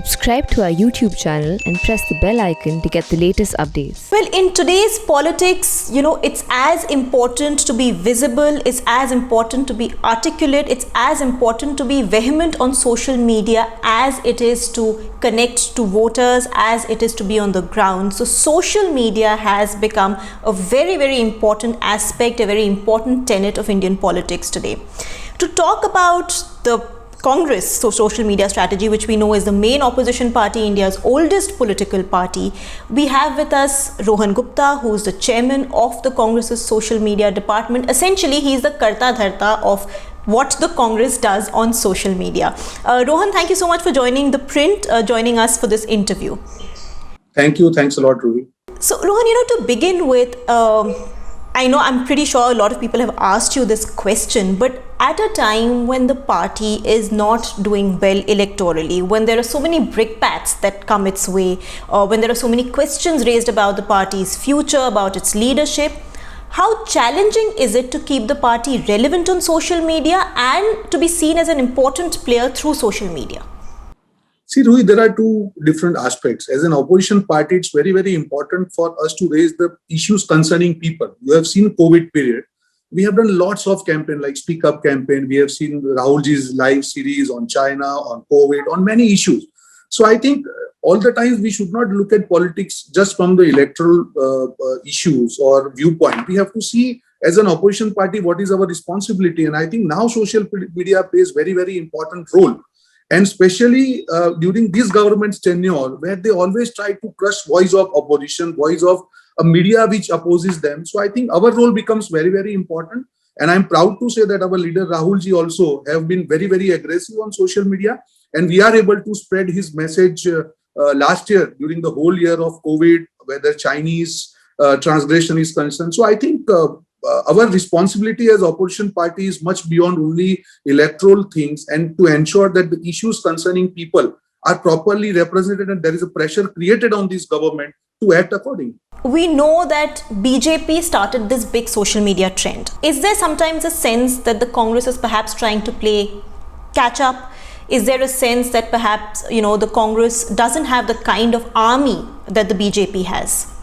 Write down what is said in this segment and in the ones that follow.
subscribe to our YouTube channel and press the bell icon to get the latest updates. Well, in today's politics, it's as important to be visible, it's as important to be articulate, it's as important to be vehement on social media as it is to connect to voters, as it is to be on the ground. So social media has become a very, very important aspect, a very important tenet of Indian politics today. To talk about the Congress, so social media strategy, which we know is the main opposition party, India's oldest political party, we have with us Rohan Gupta, who is the chairman of the Congress's social media department. Essentially, he is the karta dharta of what the Congress does on social media. Rohan, thank you so much for joining the print, joining us for this interview. Thank you. Thanks a lot, Ruby. So, Rohan, to begin with, I know I'm pretty sure a lot of people have asked you this question, but at a time when the party is not doing well electorally, when there are so many brickbats that come its way, when there are so many questions raised about the party's future, about its leadership, how challenging is it to keep the party relevant on social media and to be seen as an important player through social media? See, Ruhi, there are two different aspects. As an opposition party, it's very, very important for us to raise the issues concerning people. You have seen COVID period. We have done lots of campaign like Speak Up campaign. We have seen Rahulji's live series on China, on COVID, on many issues. So I think all the time we should not look at politics just from the electoral issues or viewpoint. We have to see as an opposition party what is our responsibility. And I think now social media plays very, very important role. And especially during this government's tenure, where they always try to crush voice of opposition, voice of a media which opposes them. So I think our role becomes very, very important. And I'm proud to say that our leader Rahulji also have been very, very aggressive on social media. And we are able to spread his message last year during the whole year of COVID, whether Chinese transgression is concerned. So I think our responsibility as opposition party is much beyond only electoral things, and to ensure that the issues concerning people are properly represented and there is a pressure created on this government to act accordingly. We know that BJP started this big social media trend. Is there sometimes a sense that the Congress is perhaps trying to play catch up? Is there a sense that perhaps, the Congress doesn't have the kind of army that the BJP has?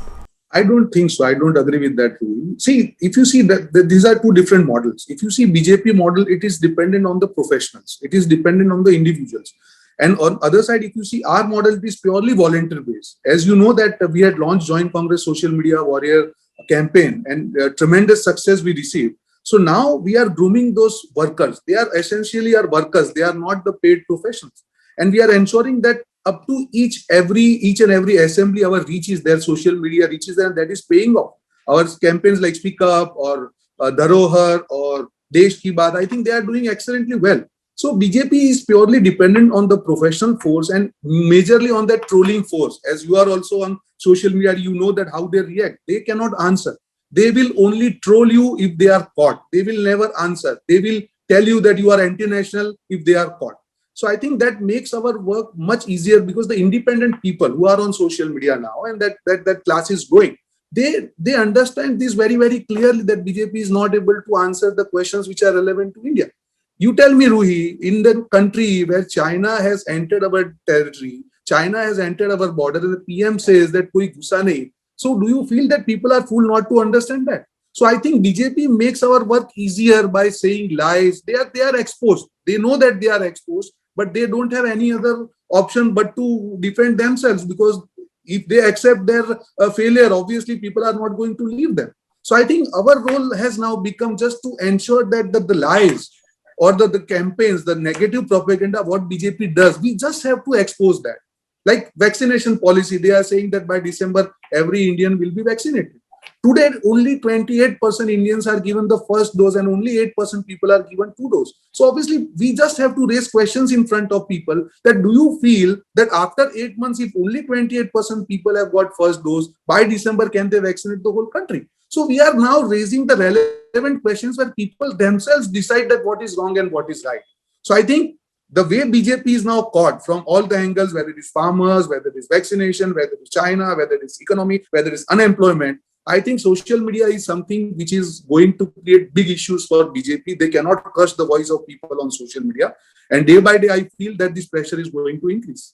I don't think so. I don't agree with that rule. See, if you see that these are two different models. If you see BJP model, it is dependent on the professionals. It is dependent on the individuals. And on other side, if you see our model, it is purely volunteer based. As you know that we had launched Joint Congress Social Media Warrior campaign and tremendous success we received. So now we are grooming those workers. They are essentially our workers. They are not the paid professionals. And we are ensuring that up to each and every assembly, our reach is there, social media reaches there, and that is paying off. Our campaigns like Speak Up or Dharohar or Desh Ki Baat, I think they are doing excellently well. So BJP is purely dependent on the professional force and majorly on that trolling force. As you are also on social media, you know that how they react. They cannot answer. They will only troll you if they are caught. They will never answer. They will tell you that you are anti-national if they are caught. So I think that makes our work much easier because the independent people who are on social media now and that class is growing, they understand this very, very clearly that BJP is not able to answer the questions which are relevant to India. You tell me, Ruhi, in the country where China has entered our territory, China has entered our border, and the PM says that koi ghusa nahi. So do you feel that people are fool not to understand that? So I think BJP makes our work easier by saying lies. They are exposed. They know that they are exposed, but they don't have any other option but to defend themselves, because if they accept their failure, obviously people are not going to leave them. So I think our role has now become just to ensure that the lies or the campaigns, the negative propaganda, what BJP does, we just have to expose that. Like vaccination policy, they are saying that by December, every Indian will be vaccinated. Today, only 28% Indians are given the first dose and only 8% people are given 2 doses. So obviously, we just have to raise questions in front of people that do you feel that after 8 months, if only 28% people have got first dose, by December, can they vaccinate the whole country? So we are now raising the relevant questions where people themselves decide that what is wrong and what is right. So I think the way BJP is now caught from all the angles, whether it is farmers, whether it is vaccination, whether it is China, whether it is economy, whether it is unemployment, I think social media is something which is going to create big issues for BJP. They cannot crush the voice of people on social media. And day by day, I feel that this pressure is going to increase.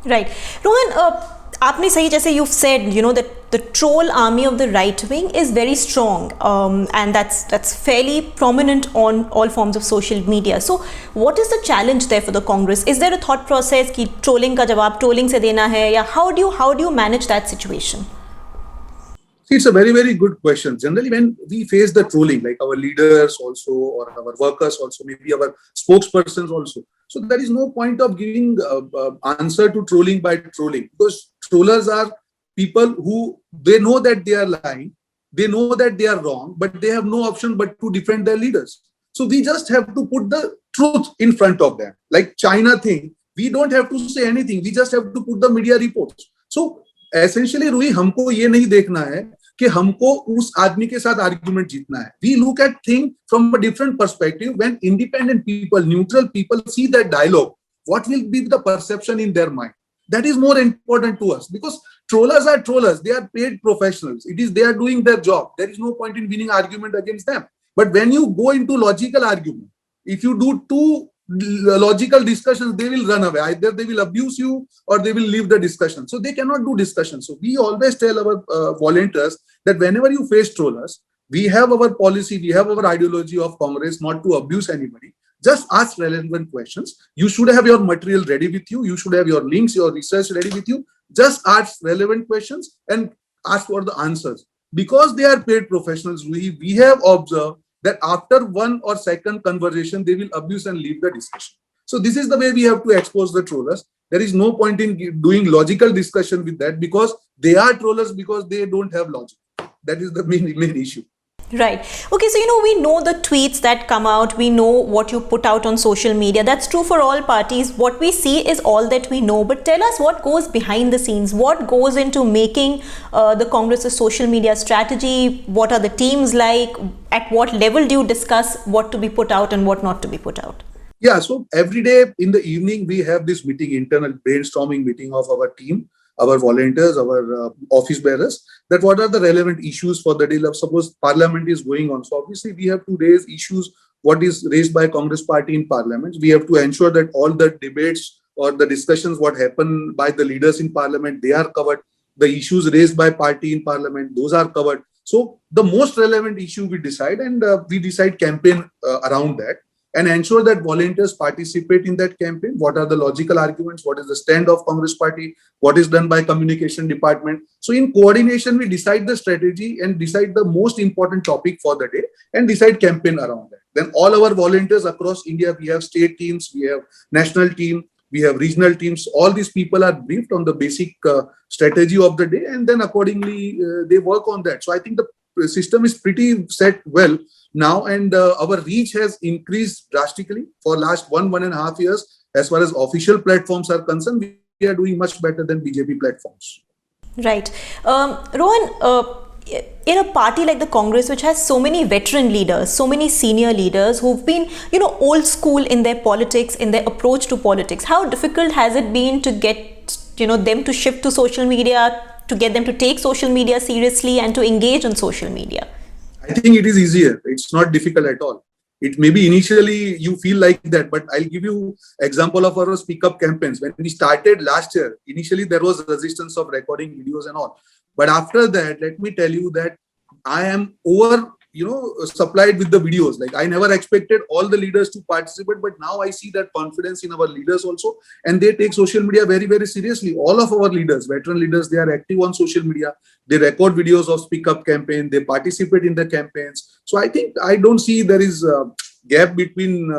Right. Rohan, आपने सही जैसे you've said, that the troll army of the right wing is very strong, and that's fairly prominent on all forms of social media. So, what is the challenge there for the Congress? Is there a thought process कि trolling का जवाब trolling से देना है, या how do you manage that situation? See, it's a very, very good question. Generally, when we face the trolling, like our leaders also, or our workers also, maybe our spokespersons also. So there is no point of giving answer to trolling by trolling, because trollers are people who they know that they are lying, they know that they are wrong, but they have no option but to defend their leaders. So we just have to put the truth in front of them. Like China thing, we don't have to say anything. We just have to put the media reports. So essentially Ruhi हमको ये नहीं देखना है कि हमको उस आदमी के साथ आर्गुमेंट जीतना है. We look at thing from a different perspective. When independent people, neutral people see that dialogue, what will be the perception in their mind? That is more important to us, because trollers are trollers. They are paid professionals. They are doing their job. There is no point in winning argument against them. But when you go into logical argument, if you do too logical discussions, they will run away. Either they will abuse you or they will leave the discussion. So they cannot do discussion. So we always tell our volunteers that whenever you face trollers, we have our policy, we have our ideology of Congress not to abuse anybody. Just ask relevant questions. You should have your material ready with you. You should have your links, your research ready with you. Just ask relevant questions and ask for the answers. Because they are paid professionals, we have observed that after one or second conversation, they will abuse and leave the discussion. So this is the way we have to expose the trollers. There is no point in doing logical discussion with that, because they are trollers because they don't have logic. That is the main issue. Right. Okay, so we know the tweets that come out, we know what you put out on social media. That's true for all parties. What we see is all that we know. But tell us what goes behind the scenes. What goes into making the Congress's social media strategy? What are the teams like? At what level do you discuss what to be put out and what not to be put out? Yeah, so every day in the evening, we have this meeting, internal brainstorming meeting of our team, our volunteers, our office bearers, that what are the relevant issues for the day. Suppose Parliament is going on. So obviously we have to raise issues, what is raised by Congress party in Parliament. We have to ensure that all the debates or the discussions, what happen by the leaders in Parliament, they are covered. The issues raised by party in Parliament, those are covered. So the most relevant issue we decide, and we decide campaign around that, and ensure that volunteers participate in that campaign. What are the logical arguments? What is the stand of Congress party? What is done by communication department? So in coordination, we decide the strategy and decide the most important topic for the day and decide campaign around that. Then all our volunteers across India, we have state teams, we have national team, we have regional teams. All these people are briefed on the basic strategy of the day, and then accordingly they work on that. So I think the system is pretty set well now, and our reach has increased drastically for last 1.5 years. As far as official platforms are concerned, we are doing much better than BJP platforms. Right. Rohan, in a party like the Congress, which has so many veteran leaders, so many senior leaders who've been, old school in their politics, in their approach to politics, how difficult has it been to get, them to shift to social media, to get them to take social media seriously and to engage on social media? I think it is easier. It's not difficult at all. It may be initially you feel like that, but I'll give you example of our speak up campaigns. When we started last year, initially there was resistance of recording videos and all. But after that, let me tell you that I am over, supplied with the videos. Like I never expected all the leaders to participate, but now I see that confidence in our leaders also, and they take social media very, very seriously. All of our leaders, veteran leaders, they are active on social media. They record videos of speak up campaign. They participate in the campaigns. So I think I don't see there is a gap between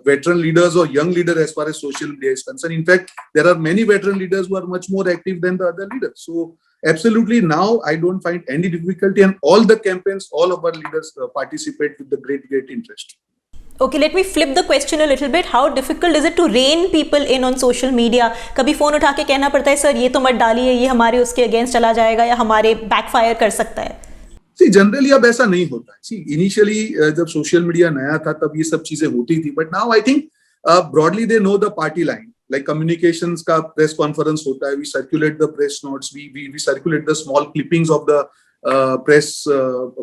veteran leaders or young leaders as far as social media is concerned. In fact, there are many veteran leaders who are much more active than the other leaders. So absolutely, now I don't find any difficulty, and all the campaigns, all of our leaders participate with the great interest. Okay, let me flip the question a little bit. How difficult is it to rein people in on social media? कभी phone उठा के कहना पड़ता है sir ये तो मत डालिए, ये हमारे उसके अगेंस्ट चला जाएगा या हमारे बैकफायर कर सकता है? See, जनरली अब ऐसा नहीं होता है. See, इनिशियली जब सोशल मीडिया नया था तब ये सब चीजें होती थी, but now I think broadly they know the party line. Like communications का press conference होता है, we circulate the press notes, we circulate the small clippings of the press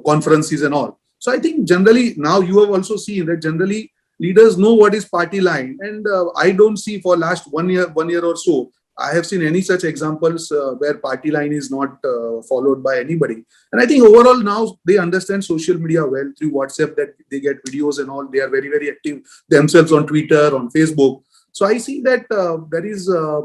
conferences and all. So I think generally now you have also seen that generally leaders know what is party line, and I don't see for last one year or so I have seen any such examples where party line is not followed by anybody. And I think overall now they understand social media well through WhatsApp, that they get videos and all. They are very, very active themselves on Twitter, on Facebook. So I see that there is a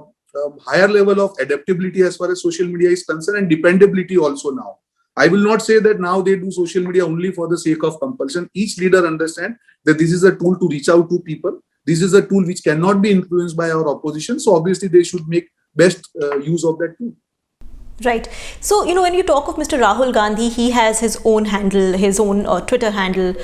higher level of adaptability as far as social media is concerned, and dependability also now. I will not say that now they do social media only for the sake of compulsion. Each leader understands that this is a tool to reach out to people. This is a tool which cannot be influenced by our opposition. So obviously they should make best use of that tool. Right. So, when you talk of Mr. Rahul Gandhi, he has his own handle, his own Twitter handle.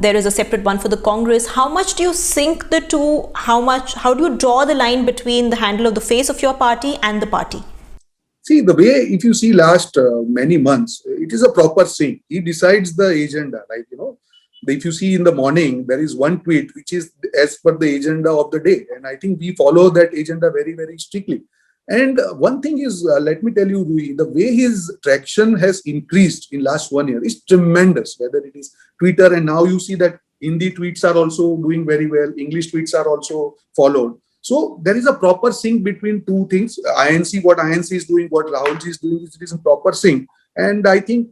There is a separate one for the Congress. How much do you sync the two? How do you draw the line between the handle of the face of your party and the party? See, the way, if you see last many months, it is a proper sync. He decides the agenda, like, if you see in the morning, there is one tweet which is as per the agenda of the day. And I think we follow that agenda very, very strictly. And one thing is, let me tell you, Rui, the way his traction has increased in last 1 year is tremendous, whether it is Twitter, and now you see that Hindi tweets are also doing very well. English tweets are also followed. So there is a proper sync between two things. INC, what INC is doing, what Rahulji is doing, it is a proper sync. And I think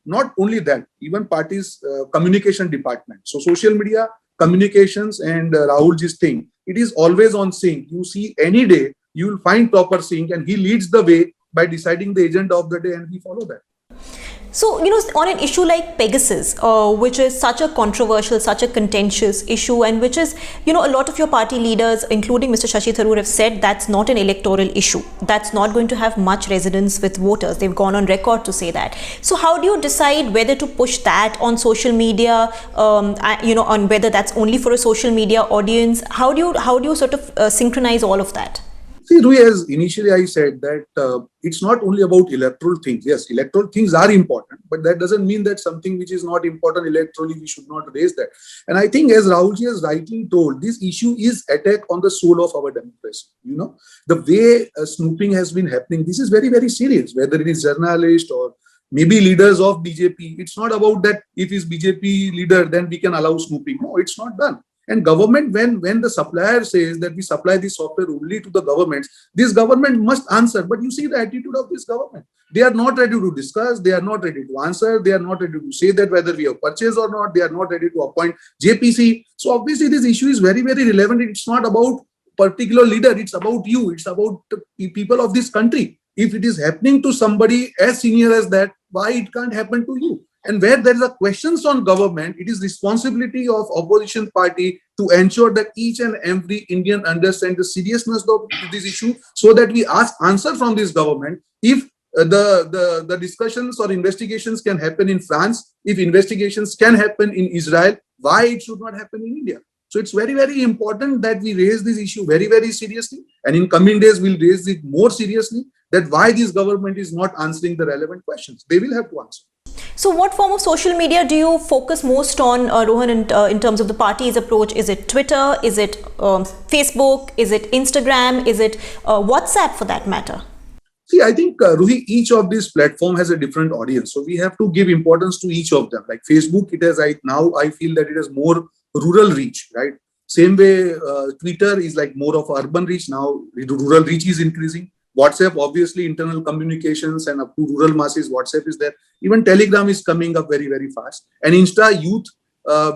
not only that, even parties' communication department. So social media, communications, and Rahulji's thing, it is always on sync. You see any day, you will find proper sync, and he leads the way by deciding the agenda of the day, and we follow that. So, on an issue like Pegasus, which is such a controversial, such a contentious issue, and which is, a lot of your party leaders, including Mr. Shashi Tharoor, have said that's not an electoral issue. That's not going to have much resonance with voters. They've gone on record to say that. So how do you decide whether to push that on social media, on whether that's only for a social media audience? How do you sort of synchronize all of that? See, Rui, as initially I said that it's not only about electoral things. Yes, electoral things are important, but that doesn't mean that something which is not important electorally, we should not raise that. And I think, as Rahulji has rightly told, this issue is attack on the soul of our democracy. The way snooping has been happening, this is very, very serious, whether it is journalists or maybe leaders of BJP. It's not about that if it's BJP leader, then we can allow snooping. No, it's not done. And government, when the supplier says that we supply this software only to the governments, this government must answer. But you see the attitude of this government. They are not ready to discuss. They are not ready to answer. They are not ready to say that whether we have purchased or not. They are not ready to appoint JPC. So obviously this issue is very, very relevant. It's not about particular leader. It's about you. It's about the people of this country. If it is happening to somebody as senior as that, why it can't happen to you? And where there is a questions on government, it is responsibility of opposition party to ensure that each and every Indian understands the seriousness of this issue, so that we ask answer from this government. If the discussions or investigations can happen in France, if investigations can happen in Israel, why it should not happen in India? So it's very, very important that we raise this issue very, very seriously. And in coming days, we'll raise it more seriously, that why this government is not answering the relevant questions. They will have to answer. So what form of social media do you focus most on, Rohan, in terms of the party's approach? Is it Twitter? Is it Facebook? Is it Instagram? Is it WhatsApp, for that matter? See, I think, Ruhi, each of these platforms has a different audience. So we have to give importance to each of them. Like Facebook, it has, now I feel that it has more rural reach, right? Same way, Twitter is like more of urban reach. Now rural reach is increasing. WhatsApp, obviously, internal communications and up to rural masses, WhatsApp is there. Even Telegram is coming up very, very fast. And Insta youth,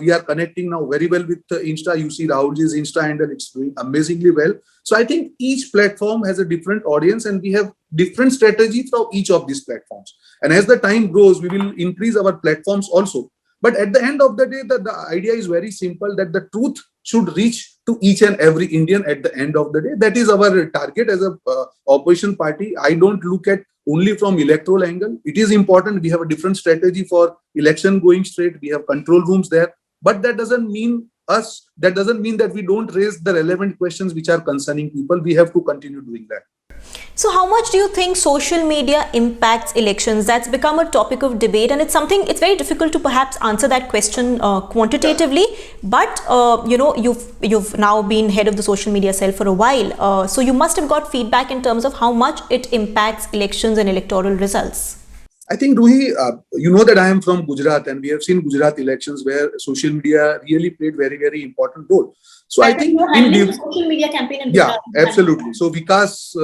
we are connecting now very well with Insta. You see Rahulji's Insta handle, it's doing amazingly well. So I think each platform has a different audience, and we have different strategy for each of these platforms. And as the time grows, we will increase our platforms also. But at the end of the day, the idea is very simple, that the truth should reach to each and every Indian at the end of the day. That is our target as a opposition party. I don't look at only from electoral angle. It is important. We have a different strategy for election going straight. We have control rooms there. But that doesn't mean that we don't raise the relevant questions which are concerning people. We have to continue doing that. So how much do you think social media impacts elections? That's become a topic of debate, and it's very difficult to perhaps answer that question quantitatively. But you've now been head of the social media cell for a while, so you must have got feedback in terms of how much it impacts elections and electoral results. I think, Ruhi, you know that I am from Gujarat, and we have seen Gujarat elections where social media really played very, very important role. So I That is think you're handling the social media campaign in yeah, Gujarat. absolutely. So Vikas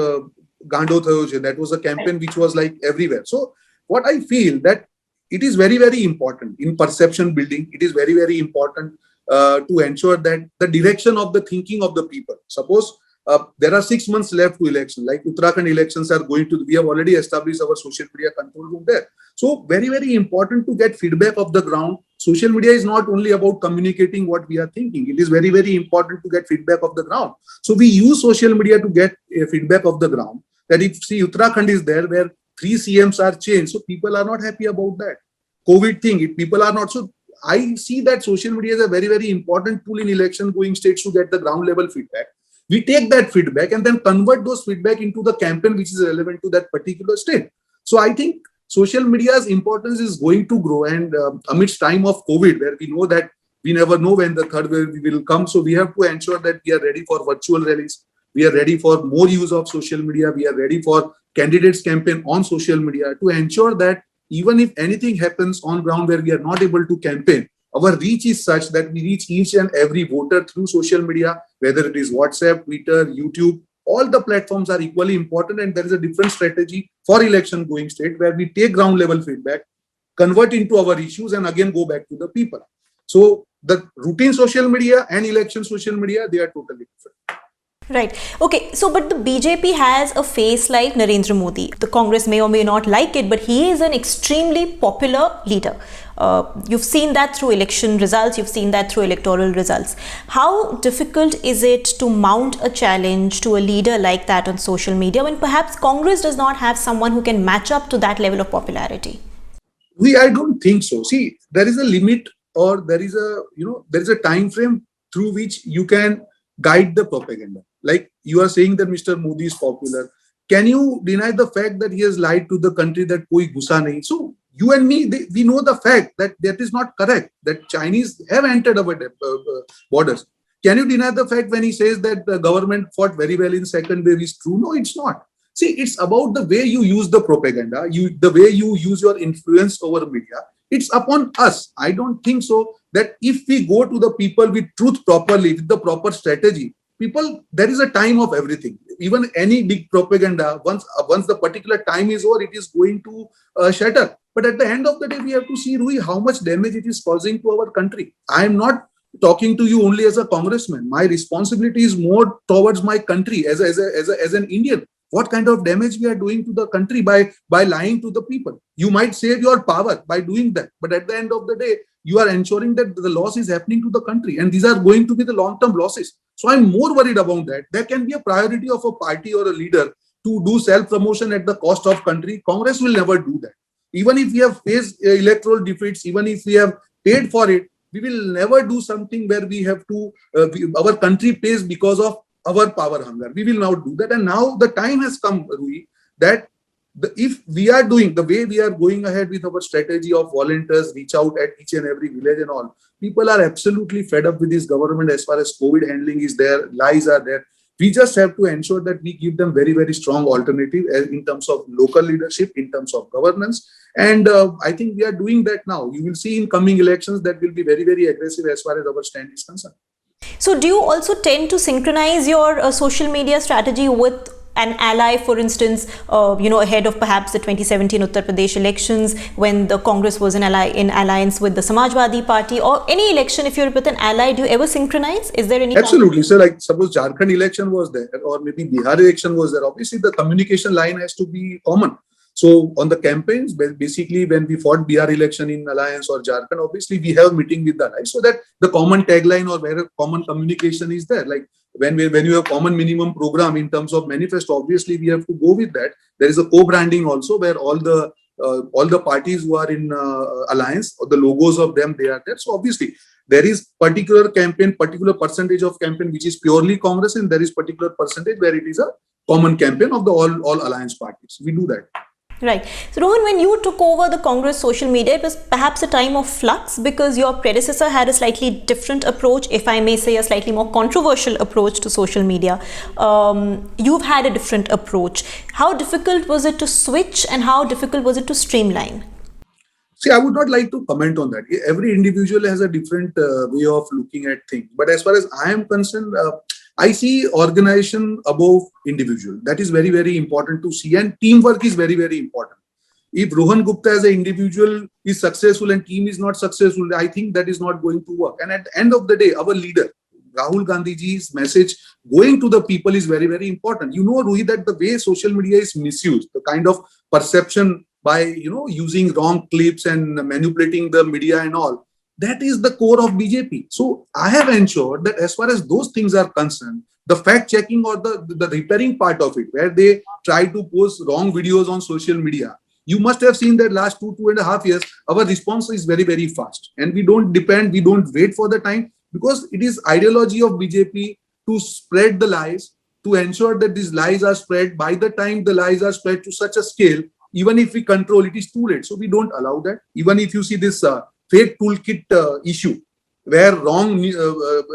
Gando Thayo Che, that was a campaign which was like everywhere. So what I feel that it is very, very important in perception building. It is very, very important to ensure that the direction of the thinking of the people. Suppose there are 6 months left to election, like Uttarakhand elections are going to, we have already established our social media control room there. So very, very important to get feedback of the ground. Social media is not only about communicating what we are thinking. It is very, very important to get feedback of the ground. So we use social media to get feedback of the ground. That if see Uttarakhand is there where 3 CMs are changed, so people are not happy about that. COVID thing, if people are not, so I see that social media is a very, very important tool in election going states to get the ground level feedback. We take that feedback and then convert those feedback into the campaign which is relevant to that particular state. So I think social media's importance is going to grow, and amidst time of COVID, where we know that we never know when the third wave will come, so we have to ensure that we are ready for virtual rallies. We are ready for more use of social media. We are ready for candidates campaign on social media to ensure that even if anything happens on ground where we are not able to campaign, our reach is such that we reach each and every voter through social media, whether it is WhatsApp, Twitter, YouTube. All the platforms are equally important, and there is a different strategy for election going state where we take ground level feedback, convert into our issues, and again go back to the people. So the routine social media and election social media, they are totally different. Right. Okay. So, but the BJP has a face like Narendra Modi. The Congress may or may not like it, but he is an extremely popular leader. You've seen that through election results. You've seen that through electoral results. How difficult is it to mount a challenge to a leader like that on social media when perhaps Congress does not have someone who can match up to that level of popularity? I don't think so. See, there is a limit, or there is a time frame through which you can guide the propaganda. Like you are saying that Mr. Modi is popular. Can you deny the fact that he has lied to the country that koi gusa nahi? So you and me, we know the fact that that is not correct, that Chinese have entered our borders. Can you deny the fact when he says that the government fought very well in second wave is true? No, it's not. See, it's about the way you use the propaganda, the way you use your influence over media. It's upon us. I don't think so that if we go to the people with truth properly, with the proper strategy, people, there is a time of everything. Even any big propaganda, once the particular time is over, it is going to shatter. But at the end of the day, we have to see, Rui, how much damage it is causing to our country. I am not talking to you only as a congressman. My responsibility is more towards my country as an Indian. What kind of damage we are doing to the country by lying to the people? You might save your power by doing that, but at the end of the day, you are ensuring that the loss is happening to the country, and these are going to be the long-term losses. So I'm more worried about that. There can be a priority of a party or a leader to do self-promotion at the cost of country. Congress will never do that. Even if we have faced electoral defeats, even if we have paid for it, we will never do something where we have to, our country pays because of our power hunger. We will not do that. And now the time has come, Rui, that if we are doing the way we are going ahead with our strategy of volunteers, reach out at each and every village and all, people are absolutely fed up with this government as far as COVID handling is there, lies are there. We just have to ensure that we give them very, very strong alternative in terms of local leadership, in terms of governance. And I think we are doing that now. You will see in coming elections that will be very, very aggressive as far as our stand is concerned. So do you also tend to synchronize your social media strategy with an ally, for instance, ahead of perhaps the 2017 Uttar Pradesh elections, when the Congress was in alliance with the Samajwadi Party, or any election, if you're with an ally, do you ever synchronize? Is there any? Absolutely. So like suppose Jharkhand election was there, or maybe Bihar election was there, obviously the communication line has to be common. So on the campaigns, basically when we fought Bihar election in alliance or Jharkhand, obviously we have meeting with the allies so that the common tagline or where common communication is there. Like when you have common minimum program in terms of manifesto, obviously we have to go with that. There is a co-branding also where all the parties who are in alliance, or the logos of them, they are there. So obviously there is particular campaign, particular percentage of campaign which is purely Congress, and there is particular percentage where it is a common campaign of the all alliance parties. We do that. Right. So Rohan, when you took over the Congress social media, it was perhaps a time of flux because your predecessor had a slightly different approach, if I may say a slightly more controversial approach to social media. You've had a different approach. How difficult was it to switch, and how difficult was it to streamline? See, I would not like to comment on that. Every individual has a different way of looking at things. But as far as I am concerned, I see organization above individual. That is very, very important to see. And teamwork is very, very important. If Rohan Gupta as an individual is successful and team is not successful, I think that is not going to work. And at the end of the day, our leader, Rahul Gandhiji's message going to the people is very, very important. You know, Ruhi, that the way social media is misused, the kind of perception by, using wrong clips and manipulating the media and all, that is the core of BJP. So I have ensured that as far as those things are concerned, the fact checking or the repairing part of it, where they try to post wrong videos on social media, you must have seen that last 2.5 years, our response is very, very fast. And we don't wait for the time, because it is ideology of BJP to spread the lies, to ensure that these lies are spread. By the time the lies are spread to such a scale, even if we control, it is too late. So we don't allow that. Even if you see this fake toolkit issue, where wrong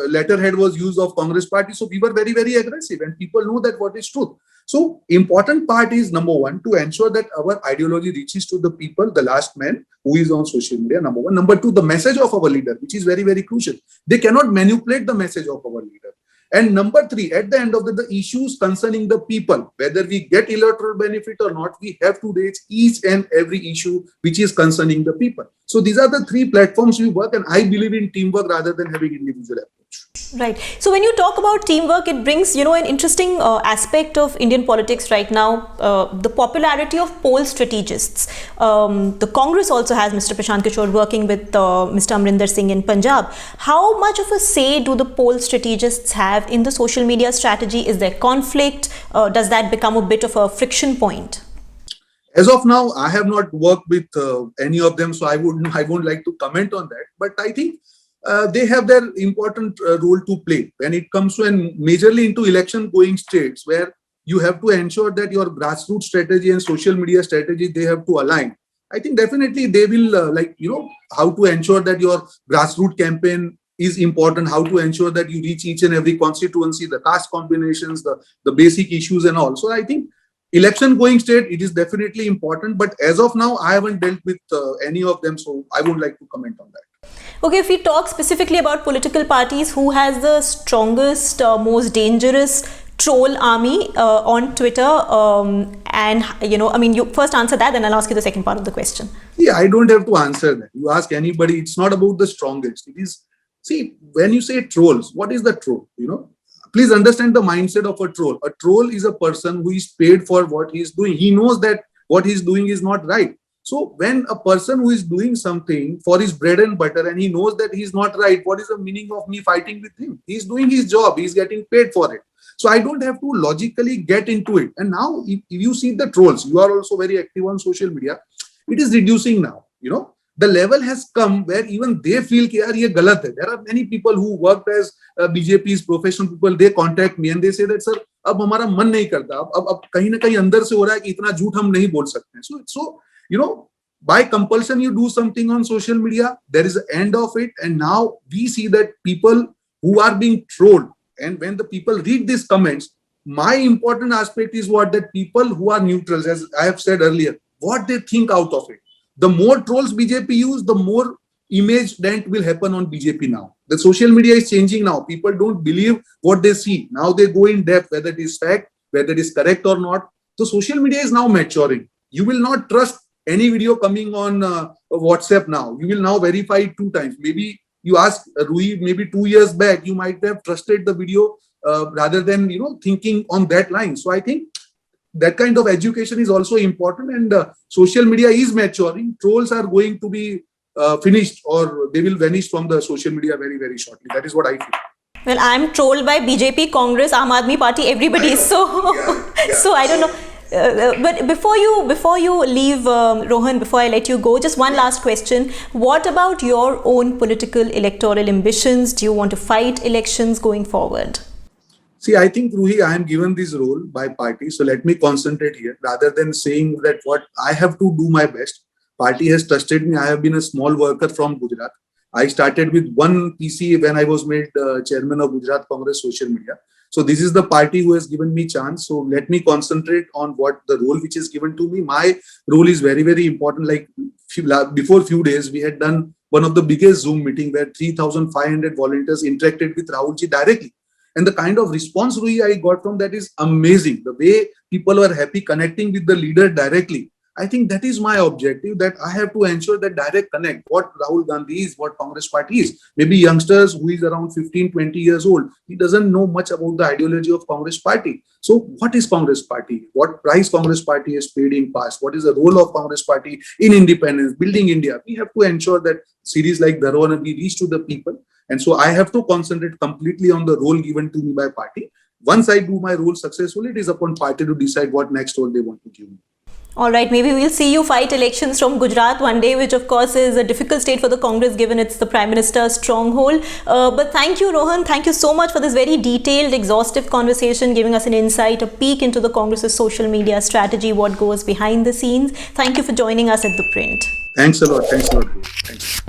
letterhead was used of Congress party, so we were very, very aggressive, and people know that what is truth. So important part is, number one, to ensure that our ideology reaches to the people, the last man who is on social media, number one. Number two, the message of our leader, which is very, very crucial. They cannot manipulate the message of our leader. And number three, at the end of the issues concerning the people, whether we get electoral benefit or not, we have to raise each and every issue which is concerning the people. So these are the three platforms we work, and I believe in teamwork rather than having individual approach. Right. So when you talk about teamwork, it brings, an interesting aspect of Indian politics right now, the popularity of poll strategists. The Congress also has Mr. Prashant Kishore working with Mr. Amrinder Singh in Punjab. How much of a say do the poll strategists have in the social media strategy? Is there conflict? Does that become a bit of a friction point? As of now, I have not worked with any of them, so I won't like to comment on that. But I think they have their important role to play when it comes to, and majorly into election going states, where you have to ensure that your grassroots strategy and social media strategy, they have to align. I think definitely they will how to ensure that your grassroots campaign is important, how to ensure that you reach each and every constituency, the caste combinations, the basic issues and all. So I think election going state, it is definitely important, but as of now, I haven't dealt with any of them, so I would like to comment on that. Okay, if we talk specifically about political parties, who has the strongest, most dangerous troll army on Twitter? You first answer that, then I'll ask you the second part of the question. Yeah, I don't have to answer that. You ask anybody, it's not about the strongest. It is, see, when you say trolls, what is the troll? Please understand the mindset of a troll. A troll is a person who is paid for what he is doing. He knows that what he is doing is not right. So when a person who is doing something for his bread and butter and he knows that he is not right, what is the meaning of me fighting with him? He is doing his job. He is getting paid for it. So I don't have to logically get into it. And now if you see the trolls, you are also very active on social media. It is reducing now. The level has come where even they feel कि यार ये गलत है. There are many people who worked as BJP's professional people. They contact me and they say that, sir, अब हमारा मन नहीं करता. अब कहीं ना कहीं अंदर से हो रहा है कि इतना झूठ हम नहीं बोल सकते. So by compulsion you do something on social media. There is an end of it, and now we see that people who are being trolled, and when the people read these comments, my important aspect is what that people who are neutrals, as I have said earlier, what they think out of it. The more trolls BJP use, the more image dent will happen on BJP now. The social media is changing now. People don't believe what they see. Now they go in depth, whether it is fact, whether it is correct or not. So social media is now maturing. You will not trust any video coming on WhatsApp now. You will now verify it 2 times. Maybe you ask Rui, maybe 2 years back, you might have trusted the video rather than, thinking on that line. So I think that kind of education is also important, and social media is maturing. Trolls are going to be finished, or they will vanish from the social media very, very shortly. That is what I feel. Well, I'm trolled by BJP, Congress, Aam Aadmi Party, everybody. So, so I don't know. But before you leave, Rohan, before I let you go, just one last question. What about your own political electoral ambitions? Do you want to fight elections going forward? See, I think, Ruhi, I am given this role by party. So let me concentrate here rather than saying that what I have to do my best. Party has trusted me. I have been a small worker from Gujarat. I started with 1 PC when I was made chairman of Gujarat Congress social media. So this is the party who has given me chance. So let me concentrate on what the role which is given to me. My role is very, very important. Like before few days, we had done one of the biggest Zoom meeting where 3,500 volunteers interacted with Rahul ji directly. And the kind of response, Rui, I got from that is amazing. The way people were happy connecting with the leader directly. I think that is my objective, that I have to ensure that direct connect, what Rahul Gandhi is, what Congress party is. Maybe youngsters who is around 15, 20 years old, he doesn't know much about the ideology of Congress party. So what is Congress party? What price Congress party has paid in past? What is the role of Congress party in independence, building India? We have to ensure that series like Dharwar we reach to the people. And so I have to concentrate completely on the role given to me by party. Once I do my role successfully, it is upon party to decide what next role they want to give me. All right, maybe we'll see you fight elections from Gujarat one day, which of course is a difficult state for the Congress given it's the Prime Minister's stronghold. But thank you, Rohan. Thank you so much for this very detailed, exhaustive conversation, giving us an insight, a peek into the Congress's social media strategy, what goes behind the scenes. Thank you for joining us at The Print. Thanks a lot. Thanks a lot. Thanks.